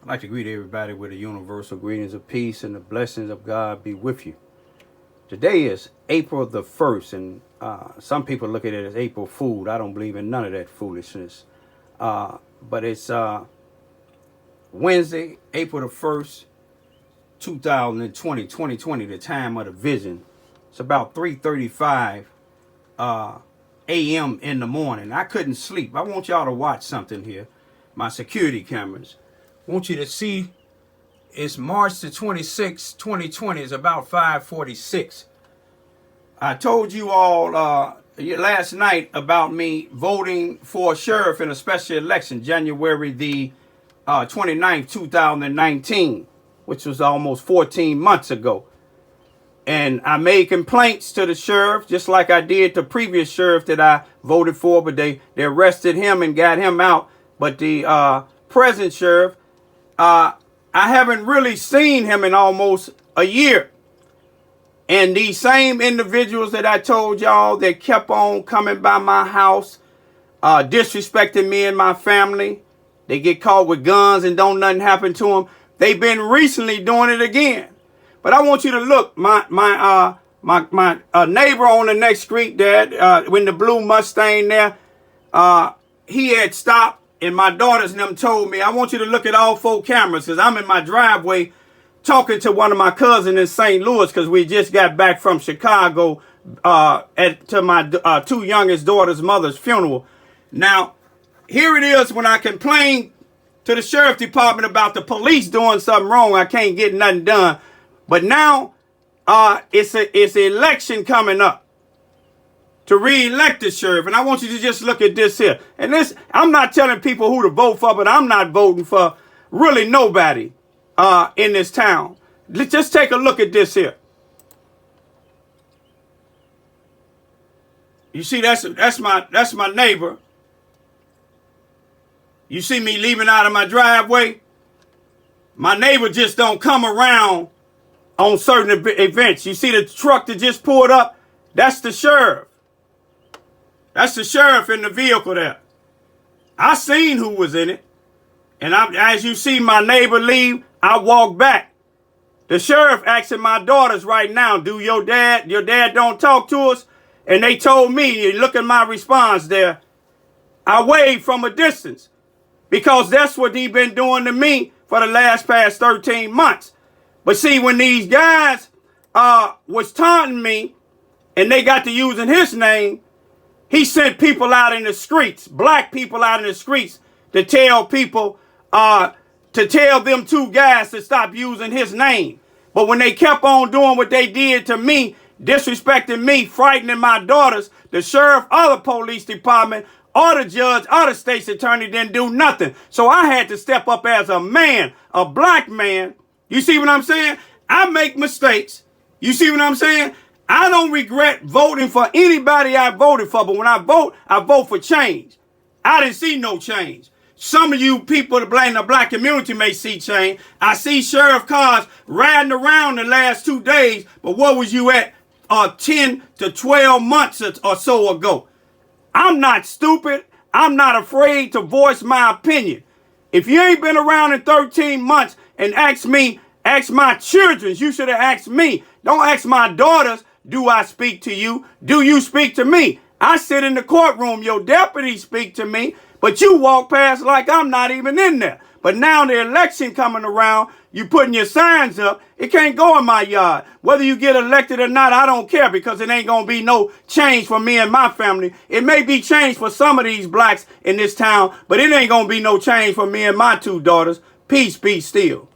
I'd like to greet everybody with the universal greetings of peace and the blessings of God be with you. Today is April the 1st, and some people look at it as April Fool. I don't believe in none of that foolishness. But it's Wednesday, April the 1st, 2020, the time of the vision. It's about 3:35 a.m. in the morning. I couldn't sleep. I want y'all to watch something here. My security cameras. I want you to see it's March the 26th, 2020. It's about 5:46. I told you all last night about me voting for a sheriff in a special election, January the 29th, 2019, which was almost 14 months ago. And I made complaints to the sheriff, just like I did the previous sheriff that I voted for, but they arrested him and got him out. But the present sheriff, I haven't really seen him in almost a year. And these same individuals that I told y'all that kept on coming by my house, disrespecting me and my family, they get caught with guns and don't nothing happen to them. They've been recently doing it again. But I want you to look, my neighbor on the next street there, when the blue Mustang there, he had stopped, and my daughters and them told me, I want you to look at all 4 cameras, because I'm in my driveway talking to one of my cousins in St. Louis, because we just got back from Chicago to my 2 youngest daughters' mother's funeral. Now, here it is when I complain to the sheriff department about the police doing something wrong. I can't get nothing done. But now it's an election coming up to re-elect the sheriff. And I want you to just look at this here. And this, I'm not telling people who to vote for, but I'm not voting for really nobody in this town. Let's just take a look at this here. You see, that's my neighbor. You see me leaving out of my driveway. My neighbor just don't come around on certain events. You see the truck that just pulled up? That's the sheriff. That's the sheriff in the vehicle there. I seen who was in it. And as you see my neighbor leave, I walk back. The sheriff asking my daughters right now, do your dad don't talk to us? And they told me, look at my response there. I waved from a distance because that's what he been doing to me for the past 13 months. But see, when these guys was taunting me and they got to using his name, he sent people out in the streets, black people out in the streets, to tell people, to tell them 2 guys to stop using his name. But when they kept on doing what they did to me, disrespecting me, frightening my daughters, the sheriff or the police department or the judge or the state's attorney didn't do nothing. So I had to step up as a man, a black man. You see what I'm saying? I make mistakes. You see what I'm saying? I don't regret voting for anybody I voted for, but when I vote for change. I didn't see no change. Some of you people that blame the black community may see change. I see sheriff cars riding around the last 2 days, but where was you at 10 to 12 months or so ago? I'm not stupid. I'm not afraid to voice my opinion. If you ain't been around in 13 months and ask my children, you should have asked me. Don't ask my daughters, do I speak to you? Do you speak to me? I sit in the courtroom, your deputy speak to me, but you walk past like I'm not even in there. But now the election coming around, you putting your signs up, it can't go in my yard. Whether you get elected or not, I don't care, because it ain't going to be no change for me and my family. It may be change for some of these blacks in this town, but it ain't going to be no change for me and my 2 daughters. Peace be still.